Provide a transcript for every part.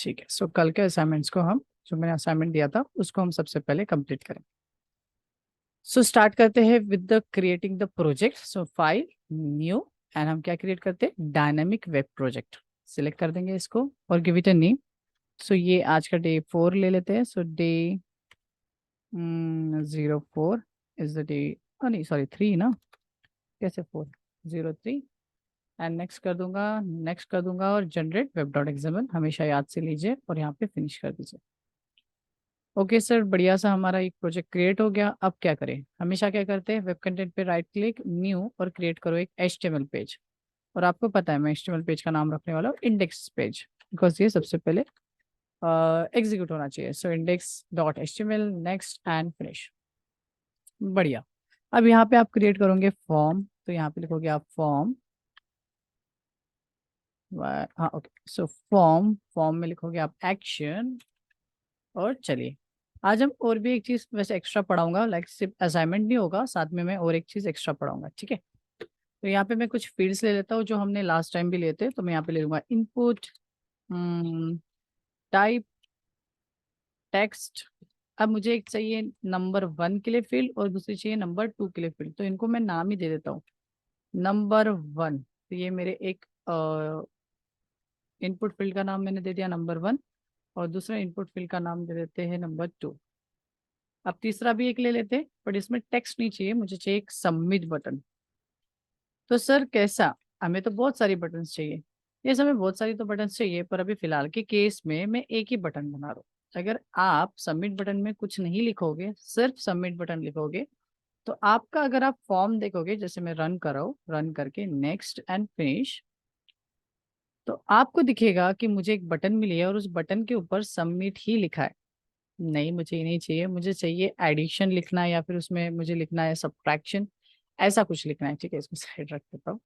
ठीक है, सो कल के असाइनमेंट्स को हम, जो मैंने असाइनमेंट दिया था उसको हम सबसे पहले कंप्लीट करें। सो स्टार्ट करते हैं with the creating the project. So file, new, and हम क्या क्रिएट करते हैं, डायनामिक वेब प्रोजेक्ट। सिलेक्ट कर देंगे इसको और गिव इट अ नेम। सो ये आज का डे 4 ले लेते हैं। सो डे 04 इज द डे, नहीं सॉरी 3 ना, कैसे 4, 03। एंड नेक्स्ट कर दूंगा और जनरेट वेब डॉट एक्सएमएल हमेशा याद से लीजिए और यहाँ पे फिनिश कर दीजिए। ओके सर, बढ़िया सा हमारा एक प्रोजेक्ट क्रिएट हो गया। अब क्या करें, हमेशा क्या करते हैं, वेब कंटेंट पे राइट क्लिक, न्यू, और क्रिएट करो एक HTML पेज। और आपको पता है मैं HTML पेज का नाम रखने वाला हूँ इंडेक्स पेज, बिकॉज ये सबसे पहले एग्जीक्यूट होना चाहिए। So index dot HTML, next and finish. बढ़िया। अब यहाँ पे आप क्रिएट करोगे फॉर्म, तो यहाँ पे लिखोगे आप फॉर्म। हाँ ओके, सो फॉर्म, फॉर्म में लिखोगे आप एक्शन। और चलिए, आज हम और भी एक चीज वैसे एक्स्ट्रा पढ़ाऊंगा, लाइक सिर्फ असाइनमेंट नहीं होगा, साथ में मैं और एक चीज एक्स्ट्रा पढ़ाऊंगा, ठीक है। तो यहाँ पे मैं कुछ फील्ड्स ले लेता हूँ जो हमने लास्ट टाइम भी लिए थे। तो मैं यहाँ पे ले लूंगा इनपुट, टाइप, टेक्स्ट। अब मुझे एक चाहिए नंबर 1 के लिए फील्ड और दूसरी चाहिए नंबर 2 के लिए फील्ड, तो इनको मैं नाम ही दे देता हूँ नंबर 1। तो ये मेरे एक इनपुट फील्ड का नाम मैंने दे दिया नंबर 1, और दूसरा इनपुट फील्ड का नाम दे देते हैं नंबर 2। अब तीसरा भी एक ले लेते हैं, बट इसमें टेक्स्ट नहीं चाहिए, मुझे चाहिए एक सबमिट बटन। तो सर कैसा, हमें तो बहुत सारी बटन्स चाहिए। ये हमें बहुत सारी तो बटन्स चाहिए, पर अभी फिलहाल के केस में मैं एक ही बटन बना रहा हूँ। अगर आप सबमिट बटन में कुछ नहीं लिखोगे, सिर्फ सबमिट बटन लिखोगे, तो आपका अगर आप फॉर्म देखोगे, जैसे मैं रन कर रहा हूँ, रन करके नेक्स्ट एंड फिनिश, तो आपको दिखेगा कि मुझे एक बटन मिली है और उस बटन के ऊपर सबमिट ही लिखा है। नहीं, मुझे ये नहीं चाहिए, मुझे चाहिए एडिशन लिखना है, या फिर उसमें मुझे लिखना है सब्ट्रैक्शन, ऐसा कुछ लिखना है, ठीक है। इसको साइड रख देता हूँ।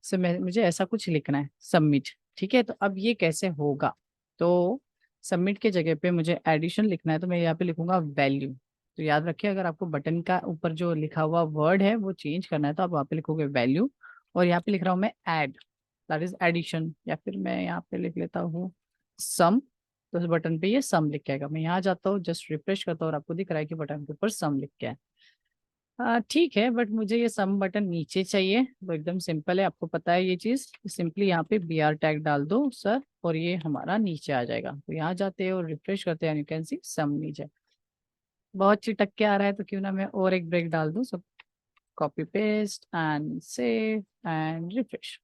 सो मैं, मुझे ऐसा कुछ लिखना है सबमिट, ठीक है। तो अब ये कैसे होगा, तो सबमिट के जगह पे मुझे एडिशन लिखना है, तो मैं यहाँ पे लिखूंगा वैल्यू। तो याद रखिए, अगर आपको बटन का ऊपर जो लिखा हुआ वर्ड है वो चेंज करना है, तो आप वहाँ पे लिखोगे वैल्यू। और यहाँ पे लिख रहा हूँ मैं ऐड, दैट इज एडिशन, या फिर मैं यहाँ पे लिख लेता हूँ सम। तो उस बटन पे ये सम लिख के आएगा। मैं यहाँ जाता हूँ, जस्ट रिफ्रेश करता हूँ और आपको दिख रहा है कि बटन के ऊपर सम लिख के है। हाँ ठीक है, बट मुझे ये सम बटन नीचे चाहिए। वो एकदम सिंपल है, आपको पता है ये चीज। सिंपली यहाँ पे BR टैग डाल दो सर, और ये हमारा नीचे आ जाएगा। तो यहाँ जाते हैं और रिफ्रेश करते हैं, यू कैन सी सम नीचे। बहुत चिटक के आ रहा है, तो क्यों ना मैं और एक ब्रेक डाल दूँ। सब copy paste and save and refresh.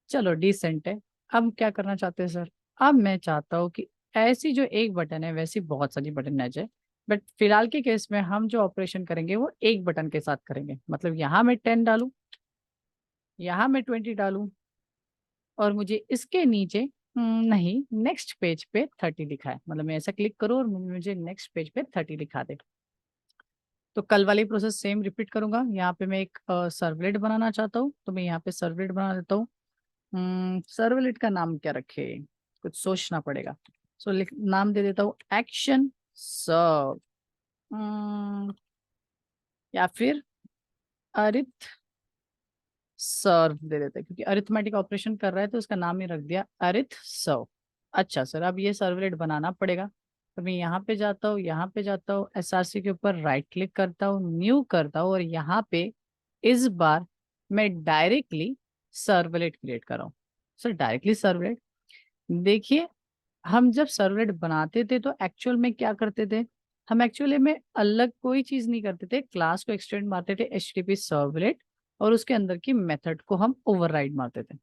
चलो डिसेंट है। अब क्या करना चाहते हैं सर, अब मैं चाहता हूँ कि ऐसी जो एक बटन है वैसी बहुत सारी बटन आ जाए। बट फिलहाल के केस में हम जो ऑपरेशन करेंगे वो एक बटन के साथ करेंगे। मतलब यहाँ मैं 10 डालूं, यहाँ मैं 20 डालूं, और मुझे इसके नीचे नहीं, नेक्स्ट पेज पे 30 लिखा है। मतलब मैं ऐसा क्लिक करूँ और मुझे नेक्स्ट पेज पे 30 लिखा दे। तो कल वाली प्रोसेस सेम रिपीट करूंगा। यहाँ पे मैं एक सर्वलेट बनाना चाहता हूँ, तो मैं यहाँ पे सर्वलेट बना देता हूँ। सर्वलेट का नाम क्या रखे, कुछ सोचना पड़ेगा। सो नाम दे देता हूँ एक्शन सर्व, या फिर अरिथ सर्व दे देते हैं, क्योंकि अरिथमेटिक ऑपरेशन कर रहा है, तो उसका नाम ही रख दिया अरिथ सर्व। अच्छा सर, अब ये सर्वलेट बनाना पड़ेगा। तो मैं यहाँ पे जाता हूँ, यहाँ पे जाता हूँ, SRC के ऊपर राइट क्लिक करता हूँ, न्यू करता हूँ, और यहाँ पे इस बार मैं डायरेक्टली सर्वलेट क्रिएट कर रहा हूँ। सर डायरेक्टली सर्वलेट, देखिए, हम जब सर्वलेट बनाते थे तो एक्चुअल में क्या करते थे, हम एक्चुअली में अलग कोई चीज नहीं करते थे, क्लास को एक्सटेंड मारते थे HTTP सर्वलेट, और उसके अंदर की मेथड को हम ओवरराइड मारते थे।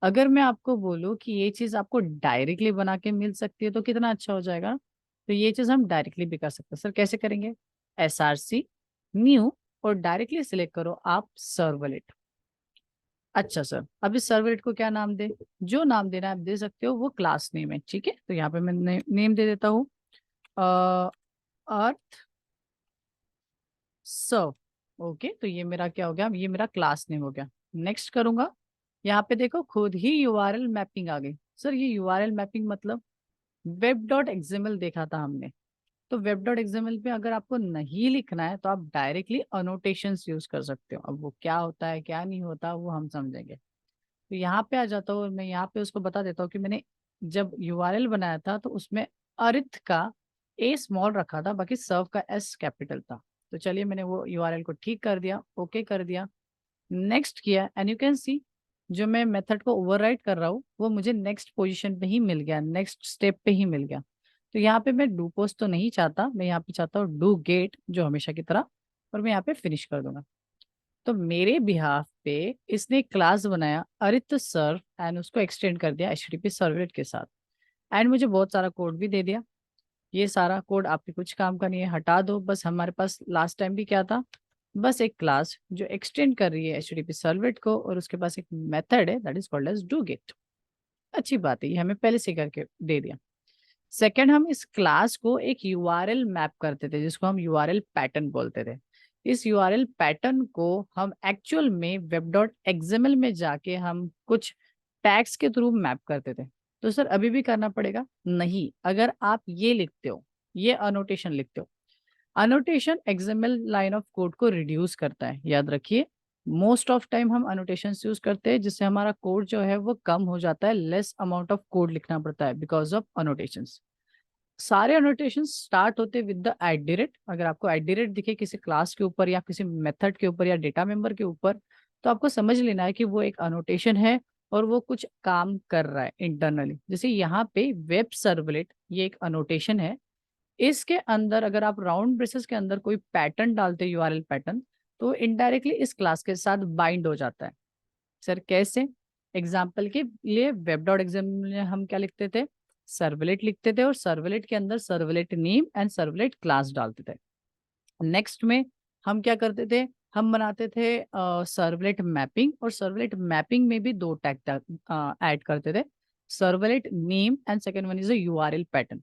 अगर मैं आपको बोलूँ कि ये चीज आपको डायरेक्टली बना के मिल सकती है, तो कितना अच्छा हो जाएगा। तो ये चीज हम डायरेक्टली भी कर सकते हैं। सर कैसे करेंगे, SRC न्यू, और डायरेक्टली सिलेक्ट करो आप सर्वलेट। अच्छा सर, अब इस सर्वलेट को क्या नाम दे, जो नाम देना है आप दे सकते हो, वो क्लास नेम है, ठीक है। तो यहाँ पे मैं नेम दे देता हूँ अर्थ सर्व। ओके, तो ये मेरा क्या हो गया, ये मेरा क्लास नेम हो गया। नेक्स्ट करूंगा, यहाँ पे देखो खुद ही URL मैपिंग आ गई। सर ये URL मैपिंग मतलब वेब डॉट एक्सएमएल देखा था हमने। तो वेब डॉट एक्सएमएल पे अगर आपको नहीं लिखना है, तो आप डायरेक्टली अनोटेशंस यूज कर सकते हो। अब वो क्या होता है क्या नहीं होता वो हम समझेंगे। तो यहाँ पे आ जाता हूँ और मैं यहाँ पे उसको बता देता हूँ कि मैंने जब यूआरएल बनाया था तो उसमें अरिथ का ए स्मॉल रखा था, बाकी सर्व का एस कैपिटल था। तो चलिए मैंने वो यूआरएल को ठीक कर दिया, ओके कर दिया, नेक्स्ट किया, एंड यू कैन सी जो मैं मेथड को ओवरराइट कर रहा हूँ वो मुझे नेक्स्ट पोजीशन पे ही मिल गया, नेक्स्ट स्टेप पे ही मिल गया। तो यहाँ पे मैं डू पोस्ट तो नहीं चाहता, मैं यहाँ पे चाहता हूँ डू गेट जो हमेशा की तरह, और मैं यहाँ पे फिनिश कर दूंगा। तो मेरे बिहाफ पे इसने क्लास बनाया अरिथ सर्व एंड उसको एक्सटेंड कर दिया एचटीटीपी सर्वलेट के साथ, एंड मुझे बहुत सारा कोड भी दे दिया। ये सारा कोड आपके कुछ काम का नहीं है, हटा दो। बस हमारे पास लास्ट टाइम भी क्या था, बस एक क्लास जो एक्सटेंड कर रही है एचटीटीपी सर्वलेट को, और उसके पास एक मेथड है that is called as do get. अच्छी बात है, ये हमें पहले से करके दे दिया। सेकंड, हम इस क्लास को एक यूआरएल मैप करते थे जिसको हम यूआरएल पैटर्न बोलते थे। इस यूआरएल पैटर्न को हम एक्चुअल में वेब डॉट एक्सएमएल में जाके हम कुछ टैग्स के थ्रू मैप करते थे। तो सर अभी भी करना पड़ेगा? नहीं, अगर आप ये लिखते हो, ये अनोटेशन लिखते हो, annotation XML line of code को रिड्यूस करता है, याद रखिए। मोस्ट ऑफ टाइम हम अनोटेशन यूज करते हैं जिससे हमारा कोड जो है वो कम हो जाता है, लेस अमाउंट ऑफ कोड लिखना पड़ता है बिकॉज ऑफ अनोटेशंस। सारे अनोटेशन स्टार्ट होते विद द @। अगर आपको @ दिखे किसी क्लास के ऊपर या किसी मेथड के ऊपर या डेटा मेंबर के ऊपर, तो आपको समझ लेना है कि वो एक अनोटेशन है और वो कुछ काम कर रहा है इंटरनली। जैसे यहाँ पे वेब सर्वलेट ये एक अनोटेशन है, इसके अंदर अगर आप राउंड ब्रेसेस के अंदर कोई पैटर्न डालते हैं यूआरएल पैटर्न, तो इनडायरेक्टली इस क्लास के साथ बाइंड हो जाता है। सर कैसे? एग्जाम्पल के लिए वेब डॉट एग्जाम में हम क्या लिखते थे, सर्वलेट लिखते थे, और सर्वलेट के अंदर servlet name and servlet class डालते थे। नेक्स्ट में हम क्या करते थे, हम बनाते थे सर्वलेट मैपिंग, और सर्वलेट मैपिंग में भी दो टैग ऐड करते थे, servlet name and second one is URL pattern.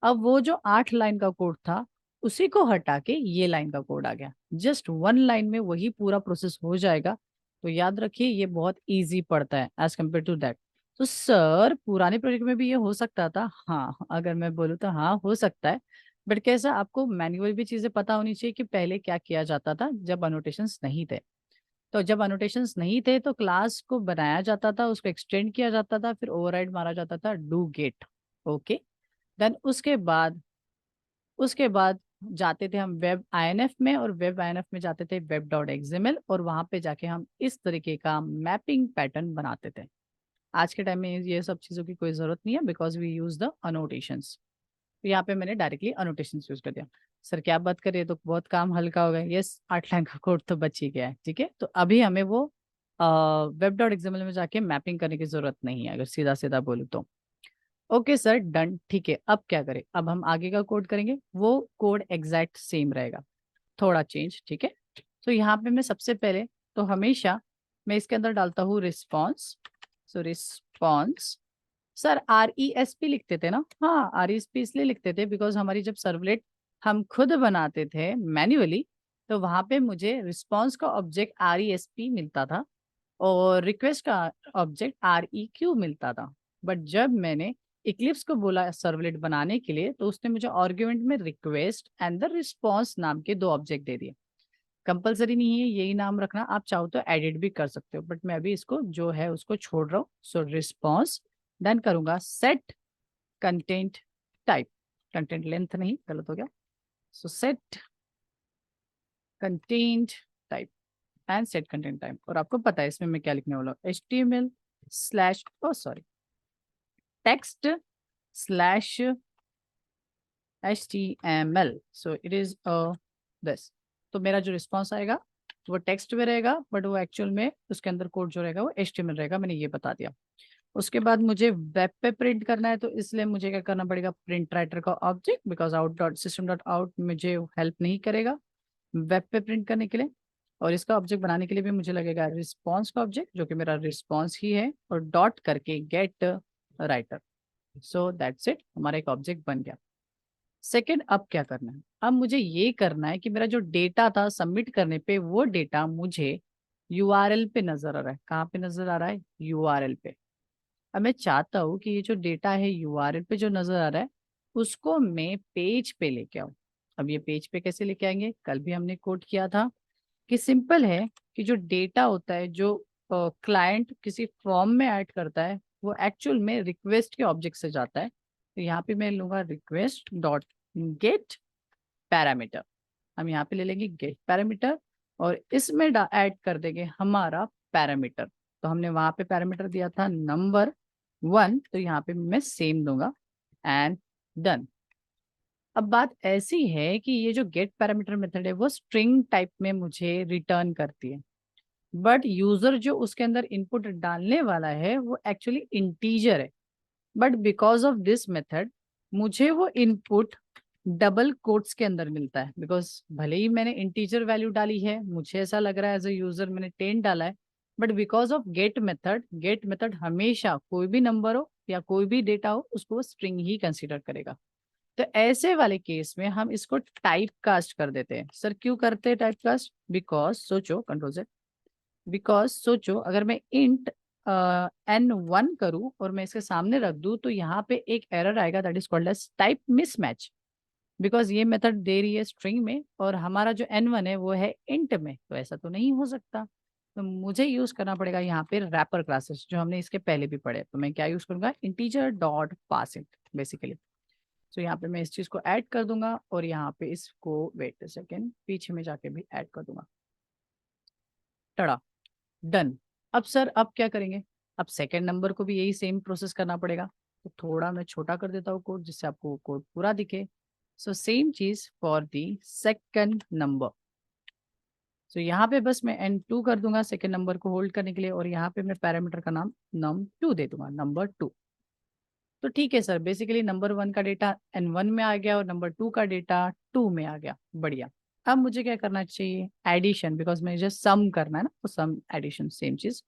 अब वो जो 8 लाइन का कोड था उसी को हटा के ये लाइन का कोड आ गया, जस्ट 1 लाइन में वही पूरा प्रोसेस हो जाएगा। तो याद रखिए ये बहुत इजी पड़ता है एज कम्पेयर टू दैट। तो सर पुराने प्रोजेक्ट में भी ये हो सकता था? हाँ, अगर मैं बोलूँ तो हाँ हो सकता है, बट कैसा, आपको मैन्युअल भी चीजें पता होनी चाहिए कि पहले क्या किया जाता था जब अनोटेशंस नहीं थे। तो जब अनोटेशंस नहीं थे तो क्लास को बनाया जाता था, उसको एक्सटेंड किया जाता था, फिर ओवरराइड मारा जाता था डू गेट। ओके, देन उसके बाद जाते थे हम वेब आईएनएफ में, और वेब आईएनएफ में जाते थे वेब डॉट एक्सएमएल, और वहां पे जाके हम इस तरीके का मैपिंग पैटर्न बनाते थे। आज के टाइम में ये सब चीजों की कोई जरूरत नहीं है बिकॉज वी यूज द अनोटेशंस। तो यहाँ पे मैंने डायरेक्टली अनोटेशंस यूज कर दिया। सर क्या बात करिए, तो बहुत काम हल्का हो गया। यस, 8 लाइन का कोड तो बच ही गया है, ठीक है। तो अभी हमें वो वेब डॉट एक्सएमएल में जाके मैपिंग करने की जरूरत नहीं है, अगर सीधा सीधा बोलूँ तो। ओके सर, डन, ठीक है। अब क्या करें, अब हम आगे का कोड करेंगे, वो कोड एग्जैक्ट सेम रहेगा, थोड़ा चेंज, ठीक है। तो यहाँ पे मैं सबसे पहले, तो हमेशा मैं इसके अंदर डालता हूँ रिस्पॉन्स। सो रिस्पॉन्स, सर RESP लिखते थे ना? हाँ, RESP इसलिए लिखते थे बिकॉज हमारी जब सर्वलेट हम खुद बनाते थे मैन्युअली, तो वहां पे मुझे रिस्पॉन्स का ऑब्जेक्ट RESP मिलता था और रिक्वेस्ट का ऑब्जेक्ट REQ मिलता था। बट जब मैंने इक्लिप्स को बोला सर्वलेट बनाने के लिए, तो उसने मुझे आर्गुमेंट में रिक्वेस्ट एंड द रिस्पॉन्स नाम के दो ऑब्जेक्ट दे दिए। कंपलसरी नहीं है यही नाम रखना, आप चाहो तो एडिट भी कर सकते हो, बट मैं अभी इसको जो है उसको छोड़ रहा हूँ। सो रिस्पॉन्स, देन करूंगा set content type, content length नहीं, गलत हो गया। सो set content type and set content type, और आपको पता है इसमें मैं क्या लिखने वाला हूँ, HTML slash oh sorry text slash HTML। So it is this. तो मेरा जो रिस्पॉन्स आएगा वो टेक्स्ट में रहेगा, बट वो एक्चुअल में उसके अंदर कोड जो रहेगा वो HTML रहेगा, मैंने ये बता दिया। उसके बाद मुझे वेब पे प्रिंट करना है, तो इसलिए मुझे क्या करना पड़ेगा, प्रिंट राइटर का object, because out dot system dot out मुझे हेल्प नहीं करेगा वेब पे प्रिंट करने के लिए। और इसका ऑब्जेक्ट बनाने के लिए भी मुझे लगेगा रिस्पॉन्स का ऑब्जेक्ट जो कि मेरा रिस्पॉन्स ही है, और डॉट करके gate writer. So that's it, हमारा एक ऑब्जेक्ट बन गया। सेकंड, अब क्या करना है, अब मुझे ये करना है कि मेरा जो डेटा था सबमिट करने पे, वो डेटा मुझे यूआरएल पे नजर आ रहा है। कहाँ पे नजर आ रहा है? यूआरएल पे। अब मैं चाहता हूँ कि ये जो डेटा है यूआरएल पे जो नजर आ रहा है उसको मैं पेज पे लेके आऊँ। अब ये पेज पे कैसे लेके आएंगे, कल भी हमने कोड किया था कि सिंपल है कि जो डेटा होता है जो क्लाइंट किसी फॉर्म में ऐड करता है वो एक्चुअल में रिक्वेस्ट के ऑब्जेक्ट से जाता है। तो यहाँ पे मैं लूंगा रिक्वेस्ट डॉट गेट पैरामीटर। हम यहाँ पे ले लेंगे गेट पैरामीटर और इसमें ऐड कर देंगे हमारा पैरामीटर। तो हमने वहां पे पैरामीटर दिया था नंबर 1, तो यहाँ पे मैं सेम दूंगा एंड डन। अब बात ऐसी है कि ये जो गेट पैरामीटर मेथड है वो स्ट्रिंग टाइप में मुझे रिटर्न करती है, बट यूजर जो उसके अंदर इनपुट डालने वाला है वो एक्चुअली इंटीजर है। But because of this method मुझे वो इनपुट डबल कोट्स के अंदर मिलता है, बिकॉज भले ही मैंने इंटीजर वैल्यू डाली है, मुझे ऐसा लग रहा है एज अ यूजर मैंने 10 डाला है, but because of get method हमेशा कोई भी नंबर हो या कोई भी डेटा हो उसको स्ट्रिंग ही कंसीडर करेगा। तो ऐसे वाले केस में हम इसको टाइप कास्ट कर देते हैं। सर क्यों करते हैं टाइप कास्ट? बिकॉज सोचो, कंट्रोल से, बिकॉज सोचो अगर मैं इंट n1 करूं और मैं इसके सामने रख दूं तो यहाँ पे एक एरर आएगा, that is called as type mismatch. Because ये मेथड दे रही है स्ट्रिंग में और हमारा जो n1 है वो है इंट में, तो ऐसा तो नहीं हो सकता। तो मुझे यूज करना पड़ेगा यहाँ पे रैपर क्लासेस, जो हमने इसके पहले भी पढ़े। तो मैं क्या यूज करूंगा? Integer dot pass it basically. तो यहाँ पे मैं इस चीज को ऐड कर दूंगा और यहाँ पे इसको वेट सेकेंड पीछे में जाके भी ऐड कर दूंगा। टड़ा, डन। अब सर अब क्या करेंगे? अब सेकेंड नंबर को भी यही सेम प्रोसेस करना पड़ेगा। तो थोड़ा मैं छोटा कर देता हूँ कोड, जिससे आपको कोड पूरा दिखे। सो सेम चीज फॉर दी सेकंड नंबर। सो यहाँ पे बस मैं n2 कर दूंगा सेकंड नंबर को होल्ड करने के लिए, और यहाँ पे मैं पैरामीटर का नाम num2 दे दूंगा, नंबर 2। तो ठीक है सर, बेसिकली नंबर 1 का डेटा n1 में आ गया और नंबर 2 का डेटा 2 में आ गया। बढ़िया। अब मुझे क्या करना चाहिए? एडिशन, बिकॉज मुझे सम करना है ना, तो सम एडिशन सेम चीज।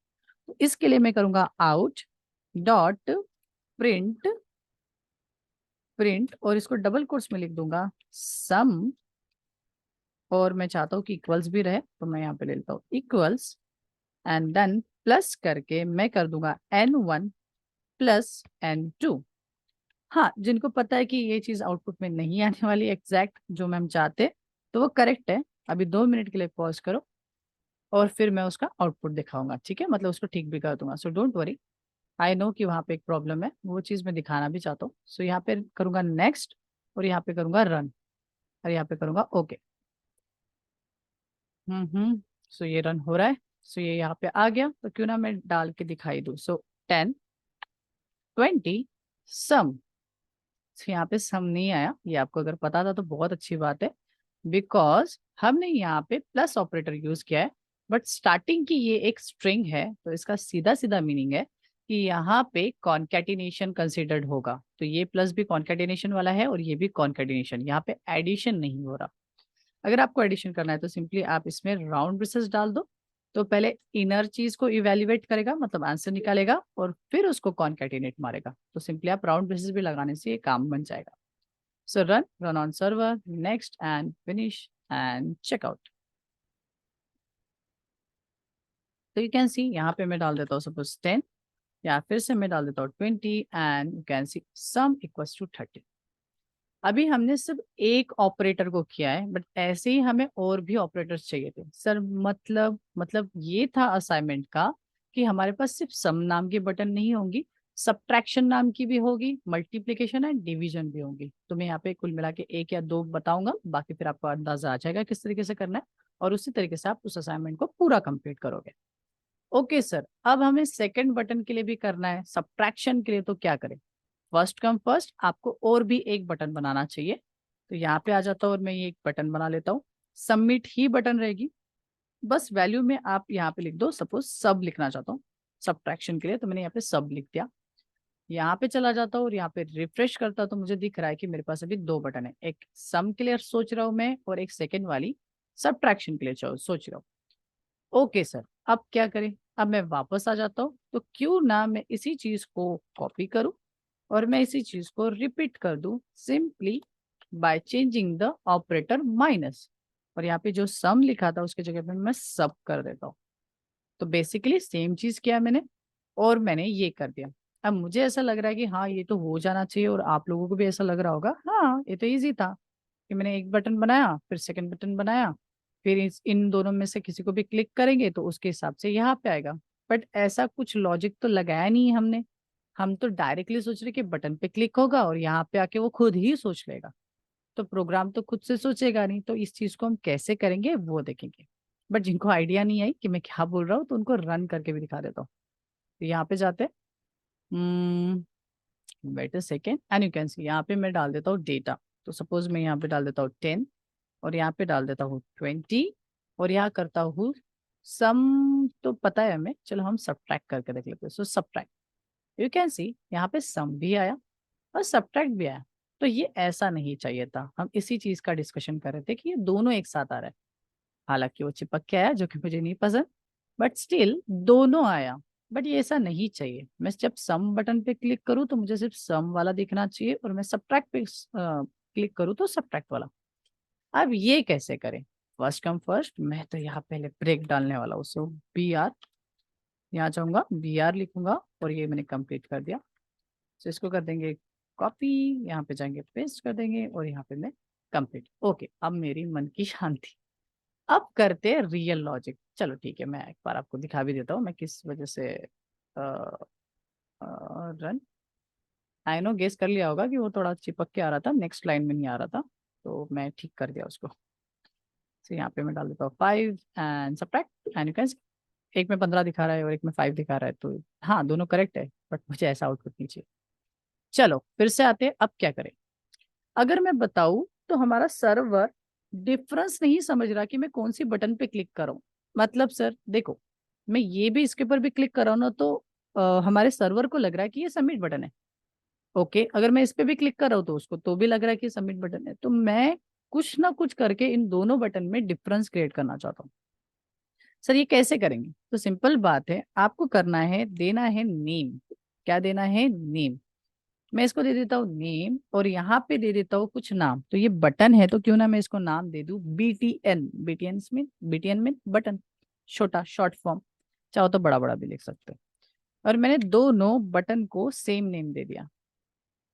तो इसके लिए मैं करूंगा आउट डॉट प्रिंट प्रिंट और इसको डबल कोट्स में लिख दूंगा सम, और मैं चाहता हूँ कि इक्वल्स भी रहे, तो मैं यहाँ पे ले लेता हूँ इक्वल्स एंड देन प्लस करके मैं कर दूंगा n1 प्लस n2। हाँ, जिनको पता है कि ये चीज आउटपुट में नहीं आने वाली एग्जैक्ट जो मैम चाहते, तो वो करेक्ट है। अभी 2 मिनट के लिए पॉज करो और फिर मैं उसका आउटपुट दिखाऊंगा, ठीक है? मतलब उसको ठीक भी कर दूंगा। So don't worry, I know कि वहाँ पे एक प्रॉब्लम है, वो चीज मैं दिखाना भी चाहता हूँ। सो यहाँ पे करूंगा नेक्स्ट और यहाँ पे करूंगा रन और यहाँ पे करूंगा ओके। सो ये रन हो रहा है। सो ये यहाँ पे आ गया, तो क्यों ना मैं डाल के दिखाई दूँ। सो 10 20 सम। यहाँ पे सम नहीं आया, ये आपको अगर पता था तो बहुत अच्छी बात है, बिकॉज हमने यहाँ पे प्लस ऑपरेटर यूज किया है। बट स्टार्टिंग की ये एक स्ट्रिंग है, तो इसका सीधा सीधा मीनिंग है कि यहाँ पे कॉन्केटिनेशन कंसिडर्ड होगा। तो ये प्लस भी कॉन्केटिनेशन वाला है और ये भी कॉन्केटिनेशन, यहाँ पे एडिशन नहीं हो रहा। अगर आपको एडिशन करना है तो सिंपली आप इसमें राउंड ब्रेसेस डाल दो। तो पहले इनर चीज को इवेल्युएट करेगा, मतलब आंसर निकालेगा, और फिर उसको कॉन्केटिनेट मारेगा। तो सिंपली आप राउंड ब्रेसेस भी लगाने से ये काम बन जाएगा। So run on server, next and finish and checkout. तो यू कैन सी यहाँ पे मैं डाल देता हूँ सपोज 10, या फिर से मैं डाल देता हूँ 20 and you can see sum equals to 30। अभी हमने सिर्फ एक ऑपरेटर को किया है, बट ऐसे ही हमें और भी ऑपरेटर्स चाहिए थे सर। मतलब ये था असाइनमेंट का कि हमारे पास सिर्फ सम नाम की बटन नहीं होंगी, सब्ट्रैक्शन नाम की भी होगी, मल्टीप्लिकेशन एंड डिवीजन भी होंगी। तो मैं यहाँ पे कुल मिला के 1 या 2 बताऊंगा, बाकी फिर आपको अंदाजा आ जाएगा किस तरीके से करना है, और उसी तरीके से आप उस असाइनमेंट को पूरा कंप्लीट करोगे। ओके सर, अब हमें सेकंड बटन के लिए भी करना है, सब्ट्रैक्शन के लिए। तो क्या करें? फर्स्ट कम फर्स्ट, आपको और भी एक बटन बनाना चाहिए। तो यहाँ पे आ जाता हूँ और मैं ये एक बटन बना लेता हूँ। सबमिट ही बटन रहेगी, बस वैल्यू में आप यहाँ पे लिख दो, सपोज सब लिखना चाहता हूँ सब्ट्रैक्शन के लिए, तो मैंने यहाँ पे सब लिख दिया। यहाँ पे चला जाता हूँ और यहाँ पे रिफ्रेश करता हूँ, तो मुझे दिख रहा है कि मेरे पास अभी 2 बटन है, एक सम के लिए सोच रहा हूँ मैं और एक सेकेंड वाली सब्ट्रैक्शन के लिए सोच रहा हूँ। ओके सर, अब क्या करें? अब मैं वापस आ जाता हूँ, तो क्यों ना मैं इसी चीज को कॉपी करूँ और मैं इसी चीज को रिपीट कर दूं simply by changing the operator minus, और यहाँ पे जो सम लिखा था उसके जगह पे मैं सब कर देता हूँ। तो बेसिकली सेम चीज किया मैंने, और मैंने ये कर दिया। अब मुझे ऐसा लग रहा है कि हाँ ये तो हो जाना चाहिए, और आप लोगों को भी ऐसा लग रहा होगा हाँ ये तो इजी था, कि मैंने एक बटन बनाया फिर सेकंड बटन बनाया, फिर इन दोनों में से किसी को भी क्लिक करेंगे तो उसके हिसाब से यहाँ पे आएगा। बट ऐसा कुछ लॉजिक तो लगाया नहीं है हमने। हम तो डायरेक्टली सोच रहे कि बटन पे क्लिक होगा और यहाँ पे आके वो खुद ही सोच लेगा, तो प्रोग्राम तो खुद से सोचेगा नहीं, तो इस चीज को हम कैसे करेंगे वो देखेंगे। बट जिनको आइडिया नहीं आई कि मैं क्या बोल रहा हूँ, तो उनको रन करके भी दिखा देता हूँ। तो यहाँ पे जाते हैं, wait a second, and you can see यहाँ पे मैं डाल देता हूँ डेटा। तो सपोज मैं यहाँ पे डाल देता हूँ 10 और यहाँ पे डाल देता हूँ 20 और यहाँ करता हूँ सम। तो पता है हमें, चलो हम सब्ट्रैक्ट करके देख लेते हैं। सो सब्ट्रैक्ट, यू कैन सी यहाँ पे सम भी आया और सब्ट्रैक्ट भी आया। तो ये ऐसा नहीं चाहिए था, हम इसी चीज का डिस्कशन कर रहे थे कि ये दोनों एक साथ आ रहा है। हालांकि वो चिपक के आया जो कि मुझे नहीं पसंद, बट स्टिल दोनों आया। बट ये ऐसा नहीं चाहिए, मैं जब सम बटन पे क्लिक करूँ तो मुझे सिर्फ सम वाला दिखना चाहिए, और मैं सब्ट्रैक्ट पे क्लिक करूँ तो सब्ट्रैक्ट वाला। अब ये कैसे करें? फर्स्ट कम फर्स्ट, मैं तो यहाँ पहले ब्रेक डालने वाला हूँ। सो बी आर, यहाँ जाऊंगा बी आर लिखूंगा और ये मैंने कंप्लीट कर दिया। सो इसको कर देंगे कॉपी, यहाँ पे जाएंगे पेस्ट कर देंगे और यहाँ पे मैं कंप्लीट। ओके, अब मेरी मन की शांति। अब करते हैं रियल लॉजिक। चलो ठीक है, मैं एक बार आपको दिखा भी देता हूँ मैं किस वजह से रन। आई नो गेस कर लिया होगा कि वो थोड़ा चिपक के आ रहा था, नेक्स्ट लाइन में नहीं आ रहा था, तो मैं ठीक कर दिया उसको। तो यहाँ पे मैं डाल देता हूँ 5 and subtract, and you can, एक में 15 दिखा रहा है और एक में 5 दिखा रहा है, तो हाँ दोनों करेक्ट है, बट मुझे ऐसा आउटपुट नहीं चाहिए। चलो फिर से आते हैं, अब क्या करें? अगर मैं बताऊं तो हमारा सर्वर डिफरेंस नहीं समझ रहा कि मैं कौन सी बटन पे क्लिक करूं। मतलब सर देखो, मैं ये भी इसके ऊपर भी क्लिक कर रहा हूं ना, तो हमारे सर्वर को लग रहा है कि ये सबमिट बटन है। ओके, अगर मैं इस पे भी क्लिक कर रहा हूँ तो उसको तो भी लग रहा है कि सबमिट बटन है। तो मैं कुछ ना कुछ करके इन दोनों बटन में डिफरेंस क्रिएट करना चाहता हूँ। सर ये कैसे करेंगे? तो सिंपल बात है, आपको करना है, देना है नेम। क्या देना है? नेम। मैं इसको दे देता हूँ नेम और यहाँ पे दे देता हूँ कुछ नाम। तो ये बटन है तो क्यों ना मैं इसको नाम दे दूँ BTN। BTN में बटन, छोटा शॉर्ट फॉर्म, चाहो तो बड़ा बड़ा भी लिख सकते हो। और मैंने दोनों बटन को सेम नेम दे दिया।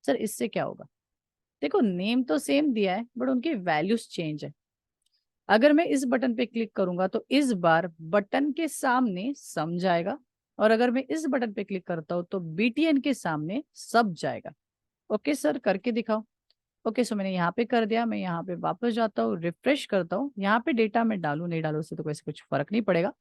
सर इससे क्या होगा? देखो नेम तो सेम दिया है बट उनकी वैल्यूज चेंज है। अगर मैं इस बटन पे क्लिक करूंगा तो इस बार बटन के सामने सम जाएगा, और अगर मैं इस बटन पे क्लिक करता हूं तो BTN के सामने सब जाएगा। ओके सर, करके दिखाओ। ओके सो मैंने यहाँ पे कर दिया। मैं यहाँ पे वापस जाता हूँ, रिफ्रेश करता हूँ। यहाँ पे डेटा मैं डालू नहीं डालू उससे तो कोई कुछ फर्क नहीं पड़ेगा।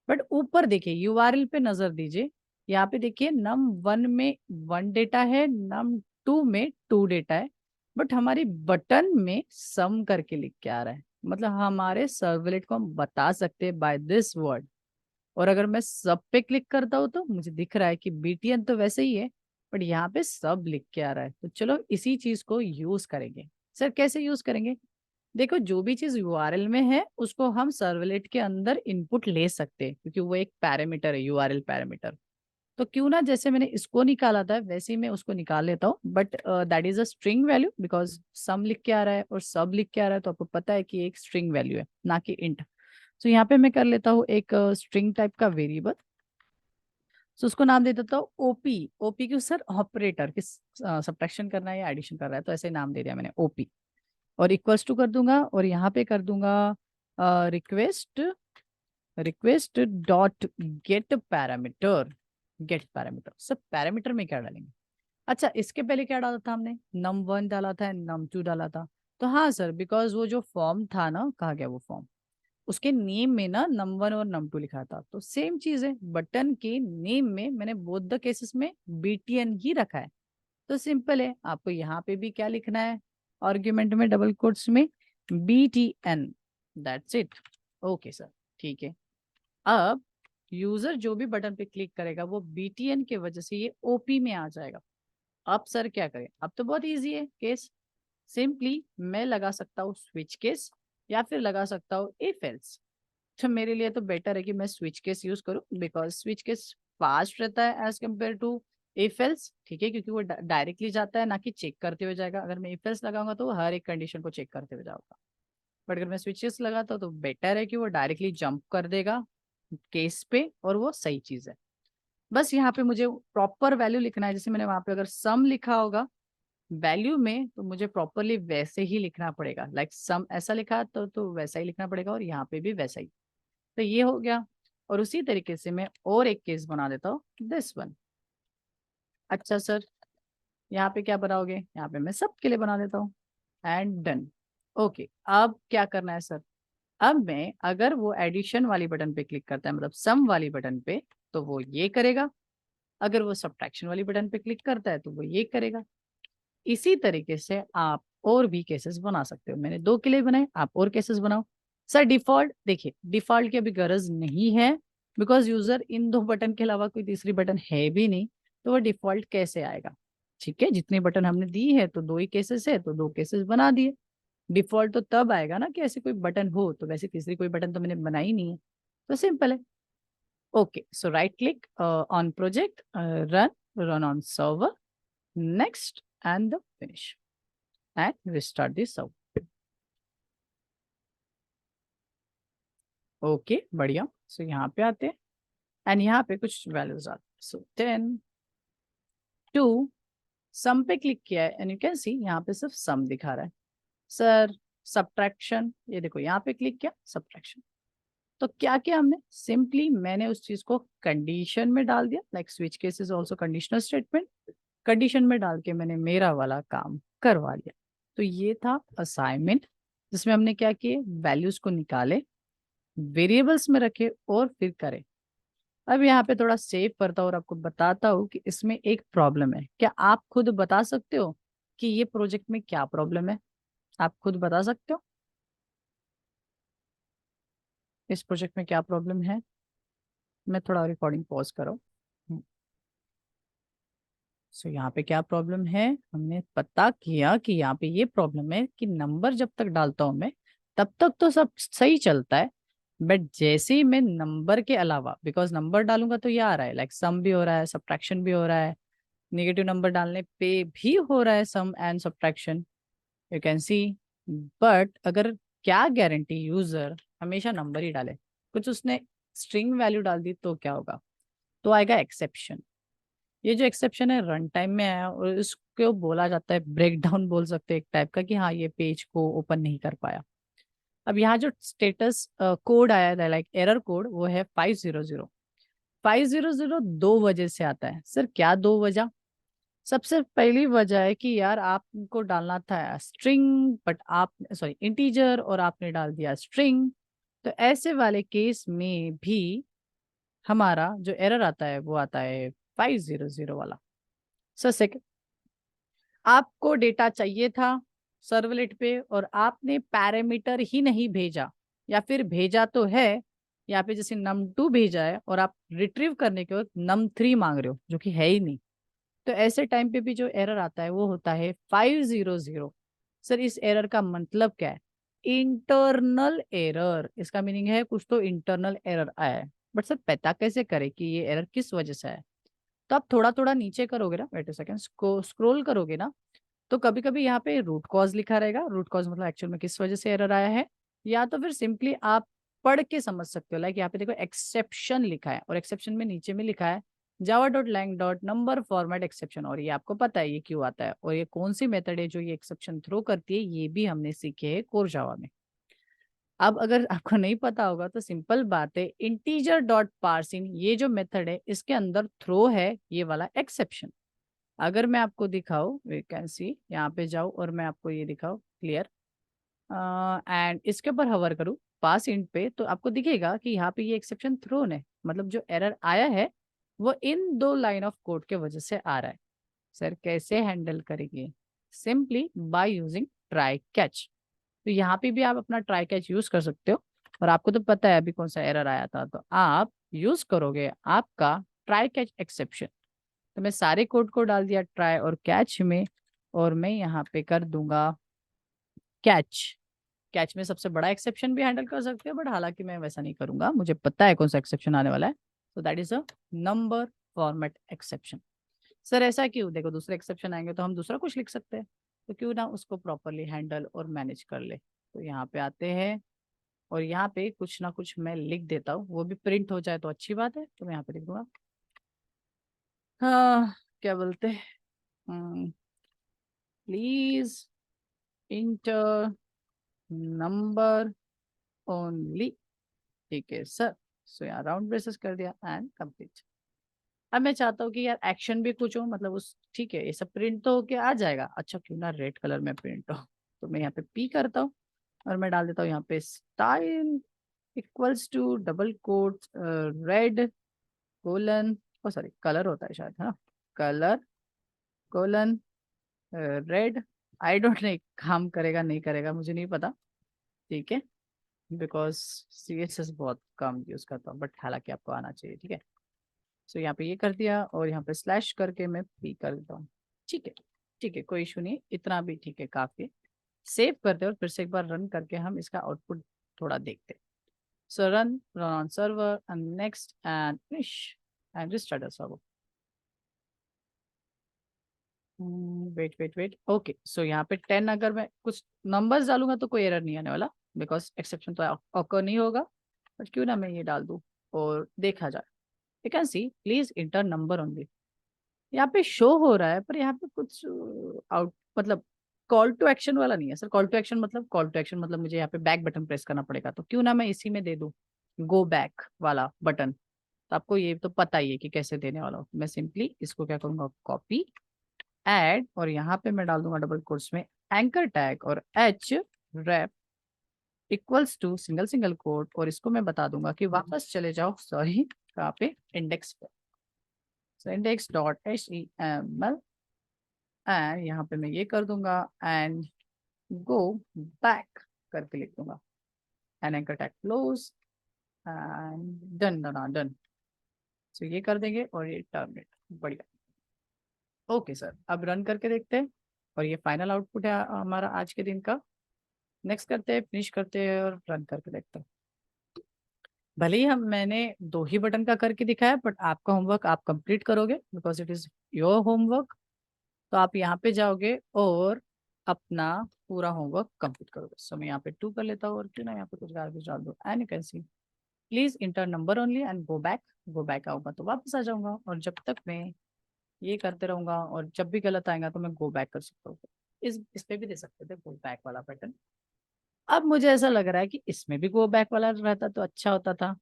बट ऊपर देखिए यूआरएल पे नजर दीजिए। यहाँ पे देखिए num1 में 1 डेटा है, num2 में 2 डेटा है, बट हमारी बटन में सम करके लिख के आ रहा है। मतलब हमारे सर्वलेट को हम बता सकते हैं बाय दिस वर्ड। और अगर मैं सब पे क्लिक करता हूँ तो मुझे दिख रहा है कि BTN तो वैसे ही है, बट यहाँ पे सब लिख के आ रहा है। तो चलो इसी चीज को यूज करेंगे। सर कैसे यूज करेंगे? देखो जो भी चीज यूआरएल में है उसको हम सर्वलेट के अंदर इनपुट ले सकते हैं, क्योंकि वो एक पैरामीटर है, यूआरएल पैरामीटर। तो क्यों ना जैसे मैंने इसको निकाला था वैसे ही मैं उसको निकाल लेता हूँ, but that is a string value, because sum लिख के आ रहा है और सब लिख के आ रहा है, तो आपको पता है कि एक स्ट्रिंग वैल्यू है ना कि इंट। तो यहाँ पे मैं कर लेता हूँ एक स्ट्रिंग टाइप का वेरिएबल। सो उसको नाम दे देता हूँ ओपी। ओपी क्यों सर? ऑपरेटर, किस सब्ट्रैक्शन करना है या एडिशन कर रहा है, तो ऐसे ही नाम दे दिया मैंने ओपी। और इक्वल्स टू कर दूंगा और यहाँ पे कर दूंगा request, request dot get parameter. Get parameter, सब पैरामीटर में क्या डालेंगे? अच्छा इसके पहले क्या डाला था हमने? num1 डाला था, num2 डाला था। तो हाँ सर, बिकॉज वो जो फॉर्म था ना, कहा गया वो फॉर्म, उसके नेम में ना num1 और num2 लिखा था। तो सेम चीज है, बटन के नेम में मैंने बोथ द केसेस में BTN ही रखा है। तो सिंपल है, आपको यहाँ पे भी क्या लिखना है? आर्ग्यूमेंट में डबल कोट्स में BTN, that's it. Okay sir, ठीक है। अब यूजर जो भी बटन पे क्लिक करेगा वो BTN के वजह से ये OP में आ जाएगा। अब सर क्या करें? अब तो बहुत इजी है केस। सिंपली मैं लगा सकता हूँ स्विच केस या फिर लगा सकता हूँ इफ एल्स। तो मेरे लिए तो बेटर है कि मैं स्विच केस यूज करूँ, बिकॉज स्विच केस फास्ट रहता है as compare to if else. ठीक है, क्योंकि वो डायरेक्टली जाता है ना कि चेक करते हुए जाएगा। अगर मैं इफ एल्स लगाऊंगा तो वो हर एक कंडीशन को चेक करते हुए जाऊंगा, बट अगर मैं स्विच केस लगाता हूँ तो बेटर है कि वो डायरेक्टली जंप कर देगा केस पे, और वो सही चीज है। बस यहाँ पे मुझे प्रॉपर वैल्यू लिखना है। जैसे मैंने वहां पे अगर सम लिखा होगा वैल्यू में, तो मुझे प्रॉपरली वैसे ही लिखना पड़ेगा। लाइक सम ऐसा लिखा तो वैसा ही लिखना पड़ेगा, और यहाँ पे भी वैसा ही। तो ये हो गया। और उसी तरीके से मैं और एक केस बना देता हूँ, दिस वन। अच्छा सर, यहाँ पे क्या बनाओगे? यहाँ पे मैं सबके लिए बना देता हूँ एंड डन। ओके, अब क्या करना है सर? अब मैं अगर वो एडिशन वाली बटन पे क्लिक करता है, मतलब सम वाली बटन पे, तो वो ये करेगा। अगर वो सब्ट्रैक्शन वाली बटन पे क्लिक करता है तो वो ये करेगा। इसी तरीके से आप और भी केसेस बना सकते हो। मैंने दो के लिए बनाए, आप और केसेस बनाओ। सर डिफॉल्ट देखिए, डिफॉल्ट की अभी गरज नहीं है, बिकॉज यूजर इन दो बटन के अलावा कोई तीसरी बटन है भी नहीं, तो वो डिफॉल्ट कैसे आएगा? ठीक है, जितनी बटन हमने दी है तो दो ही केसेस है, तो दो केसेस बना दिए। डिफॉल्ट तो तब आएगा ना कि ऐसे कोई बटन हो, तो वैसे तीसरी कोई बटन तो मैंने बनाई नहीं है, तो सिंपल है। Okay, so right click on project, run on server, next and the finish and restart this server. Okay, बढ़िया। सो यहाँ पे आते हैं एंड यहाँ पे कुछ वैल्यूज आते हैं। सो 10 2 सम पे क्लिक किया है एंड यू कैन सी यहाँ पे सिर्फ सम दिखा रहा है। सर सब्ट्रैक्शन, ये देखो यहाँ पे क्लिक किया, सब्ट्रैक्शन। तो क्या किया हमने? सिंपली मैंने उस चीज को कंडीशन में डाल दिया, like switch case is also conditional statement. Condition में डाल के मैंने मेरा वाला काम करवा लिया। तो ये था असाइनमेंट, जिसमें हमने क्या किए, वैल्यूज को निकाले, वेरिएबल्स में रखे और फिर करे। अब यहाँ पे थोड़ा सेव करता हूँ और आपको बताता हूँ कि इसमें एक प्रॉब्लम है। क्या आप खुद बता सकते हो कि ये प्रोजेक्ट में क्या प्रॉब्लम है? आप खुद बता सकते हो इस प्रोजेक्ट में क्या प्रॉब्लम है? मैं थोड़ा रिकॉर्डिंग पॉज करो। सो यहाँ पे क्या प्रॉब्लम है? हमने पता किया कि यहाँ पे ये प्रॉब्लम है कि नंबर जब तक डालता हूँ मैं, तब तक तो सब सही चलता है। बट जैसे ही मैं नंबर के अलावा, बिकॉज नंबर डालूंगा तो ये आ रहा है, लाइक सम भी हो रहा है, सब्ट्रैक्शन भी हो रहा है, नेगेटिव नंबर डालने पे भी हो रहा है sum and subtraction, you can see. But अगर, क्या गारंटी यूजर हमेशा नंबर ही डाले? कुछ उसने स्ट्रिंग वैल्यू डाल दी तो क्या होगा? तो आएगा एक्सेप्शन। ये जो एक्सेप्शन है रन टाइम में आया और इसको बोला जाता है ब्रेक डाउन, बोल सकते हैं एक टाइप का, कि हाँ ये पेज को ओपन नहीं कर पाया। अब यहाँ जो स्टेटस कोड आया था, लाइक एरर कोड, वो है 500। 500 दो वजह से आता है। सर क्या दो वजह? सबसे पहली वजह है कि यार आपको डालना था स्ट्रिंग, बट आप, सॉरी, इंटीजर, और आपने डाल दिया स्ट्रिंग। तो ऐसे वाले केस में भी हमारा जो एरर आता है वो आता है 500 वाला। सर सेकंड, आपको डेटा चाहिए था सर्वलेट पे और आपने पैरामीटर ही नहीं भेजा, या फिर भेजा तो है, यहाँ पे जैसे num2 भेजा है और आप रिट्रीव करने के वक्त num3 मांग रहे हो, जो कि है ही नहीं। तो ऐसे टाइम पे भी जो एरर आता है वो होता है 500। सर इस एरर का मतलब क्या है? इंटरनल एरर, इसका मीनिंग है कुछ तो इंटरनल एरर आया है। बट सर पता कैसे करे कि ये एरर किस वजह से है? तो आप थोड़ा थोड़ा नीचे करोगे ना, वेट अ सेकंड, स्क्रोल करोगे ना, तो कभी कभी यहाँ पे रूट कॉज लिखा रहेगा। रूट कॉज मतलब एक्चुअल में किस वजह से एरर आया है, या तो फिर सिंपली आप पढ़ के समझ सकते हो। लाइक यहाँ पे देखो एक्सेप्शन लिखा है, और एक्सेप्शन में नीचे में लिखा है java.lang.number format exception, और ये आपको पता है ये क्यों आता है, और ये कौन सी मेथड है जो ये एक्सेप्शन थ्रो करती है, ये भी हमने सीखे है कोर जावा में। अब अगर आपको नहीं पता होगा तो सिंपल बात है, इंटीजर डॉट पार्सिंग ये जो मेथड है, इसके अंदर थ्रो है ये वाला एक्सेप्शन। अगर मैं आपको दिखाऊं, वैकेंसी यहाँ पे जाऊं और मैं आपको ये दिखाऊं क्लियर, एंड इसके ऊपर हवर करूं पास इंट पे, तो आपको दिखेगा कि यहाँ पे ये एक्सेप्शन थ्रोन है, मतलब जो एरर आया है वो इन दो लाइन ऑफ कोड के वजह से आ रहा है। सर कैसे हैंडल करेंगे? Simply by using try catch. तो यहाँ पे भी आप अपना ट्राई कैच यूज कर सकते हो, और आपको तो पता है अभी कौन सा एरर आया था, तो आप यूज करोगे आपका ट्राई कैच एक्सेप्शन। तो मैं सारे कोड को डाल दिया ट्राई और कैच में, और मैं यहाँ पे कर दूंगा कैच। कैच में सबसे बड़ा एक्सेप्शन भी हैंडल कर सकते हो, बट हालांकि मैं वैसा नहीं करूंगा, मुझे पता है कौन सा एक्सेप्शन आने वाला है। तो that is a number format exception. Sir ऐसा क्यों? देखो दूसरे एक्सेप्शन आएंगे तो हम दूसरा कुछ लिख सकते हैं, तो क्यों ना उसको प्रॉपरली हैंडल और मैनेज कर ले। तो यहाँ पे आते हैं और यहाँ पे कुछ ना कुछ मैं लिख देता हूँ, वो भी प्रिंट हो जाए तो अच्छी बात है। तो मैं यहाँ पे लिख दूंगा, हाँ क्या बोलते हैं, प्लीज इंटर नंबर ओनली। ठीक है सर। सो यहाँ राउंड ब्रेसेस कर दिया एंड कंप्लीट। अब मैं चाहता हूँ कि यार एक्शन भी कुछ हो, मतलब उस ठीक है ये सब प्रिंट तो होके आ जाएगा, अच्छा क्यों ना रेड कलर में प्रिंट हो। तो मैं यहाँ पे पी करता हूँ और मैं डाल देता हूँ यहाँ पे style equals to double quote red colon, oh sorry colour होता है शायद, है ना, colour colon red. I don't know काम करेगा नहीं करेगा मुझे नहीं पता, ठीक है, बिकॉज CSS बहुत कम यूज करता हूँ, बट हालांकि आपको आना चाहिए, ठीक है। सो यहाँ पे ये कर दिया और यहाँ पे स्लैश करके मैं पी कर देता हूँ, ठीक है। ठीक है कोई इशू नहीं, इतना भी ठीक है काफी। सेव करते हैं और फिर से एक बार रन करके हम इसका आउटपुट थोड़ा देखते हैं। So run on server and next and finish and restart the server. Wait wait wait, okay so यहाँ पे 10 अगर मैं कुछ नंबर्स डालूंगा तो कोई एरर नहीं आने वाला, बिकॉज एक्सेप्शन तो ऑकर नहीं होगा। बट क्यों ना मैं ये डाल दूँ और देखा जाए। You can C please inter number only, यहाँ पे शो हो रहा है पर यहाँ पे कुछ आउट मतलब कॉल टू एक्शन वाला नहीं है सर। कॉल टू एक्शन मतलब मुझे यहाँ पे बैक बटन प्रेस करना पड़ेगा, तो क्यों ना मैं इसी में दे दूँ गो बैक वाला बटन। तो आपको ये तो पता ही है कि कैसे देने वाला हूँ। मैं सिंपली इसको क्या करूंगा, कॉपी ऐड, और यहाँ पे मैं डाल दूंगा डबल कोट्स में एंकर टैग और h ref equals to single single quote, और इसको मैं बता दूंगा कि वापस चले जाओ, सॉरी कहाँ पे, इंडेक्स पे। So index dot HTML and यहाँ पे मैं ये कर दूंगा एंड गो बैक करके लिख दूंगा and anchor tag close and done done done. So ये कर देंगे और ये टर्मिनेट, बढ़िया। ओके सर अब रन करके देखते हैं, और ये फाइनल आउटपुट है हमारा आज के दिन का। नेक्स्ट करते हैं, फिनिश करते हैं और रन करके देखते हैं। भले ही हम मैंने 2 ही बटन का करके दिखाया, बट आपका होमवर्क आप कंप्लीट करोगे because it is your homework. तो आप यहाँ पे जाओगे और अपना पूरा होमवर्क कंप्लीट करोगे। सो मैं यहाँ पे 2 कर लेता हूँ और क्यों ना यहाँ पे कुछ गार्बेज डाल दो and you can C please inter number only and go back. Go back आऊंगा तो वापस आ जाऊंगा, और जब तक मैं ये करते रहूंगा और जब भी गलत आएगा तो मैं गो बैक कर सकता हूँ। इस पे भी दे सकते थे गो बैक वाला पैटर्न। अब मुझे ऐसा लग रहा है कि इसमें भी गो बैक वाला रहता तो अच्छा होता था,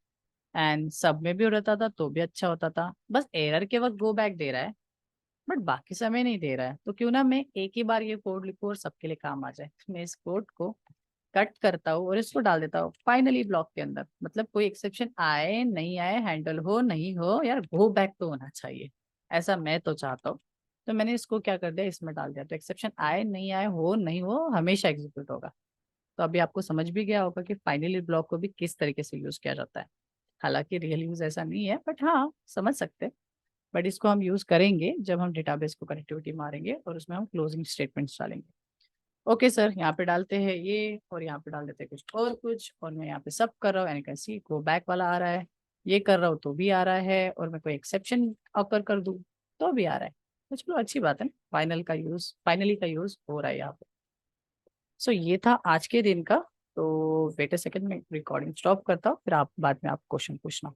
एंड सब में भी रहता था तो भी अच्छा होता था। बस एरर के वक्त गो बैक दे रहा है बट बाकी समय नहीं दे रहा है, तो क्यों ना मैं एक ही बार ये कोड लिखूं और सबके लिए काम आ जाए। तो मैं इस कोड को कट करता हूँ और इसको डाल देता हूँ फाइनली ब्लॉक के अंदर। मतलब कोई एक्सेप्शन आए नहीं आए, हैंडल हो नहीं हो, यार गो बैक तो होना चाहिए, ऐसा मैं तो चाहता हूँ। तो मैंने इसको क्या कर दिया, इसमें डाल दिया, तो एक्सेप्शन आए नहीं आए हो नहीं हो हमेशा एग्जीक्यूट होगा। तो अभी आपको समझ भी गया होगा कि फाइनली ब्लॉक को भी किस तरीके से यूज किया जाता है। हालांकि रियल यूज ऐसा नहीं है बट हाँ समझ सकते हैं। बट इसको हम यूज करेंगे जब हम डेटाबेस को कनेक्टिविटी मारेंगे और उसमें हम क्लोजिंग स्टेटमेंट्स डालेंगे। ओके सर यहाँ पे डालते हैं ये और यहाँ पे डाल देते हैं कुछ और कुछ, और मैं यहाँ पे सब कर रहा हूँ यानी कैसे गो बैक वाला आ रहा है, ये कर रहा हूँ तो भी आ रहा है, और मैं कोई एक्सेप्शन ऑकर कर दूँ तो भी आ रहा है। तो चलो अच्छी बात है ना, फाइनली का यूज हो रहा है यहाँ पे। सो ये था आज के दिन का। तो वेट अ सेकंड, मैं रिकॉर्डिंग स्टॉप करता हूँ, फिर आप बाद में आप क्वेश्चन पूछना।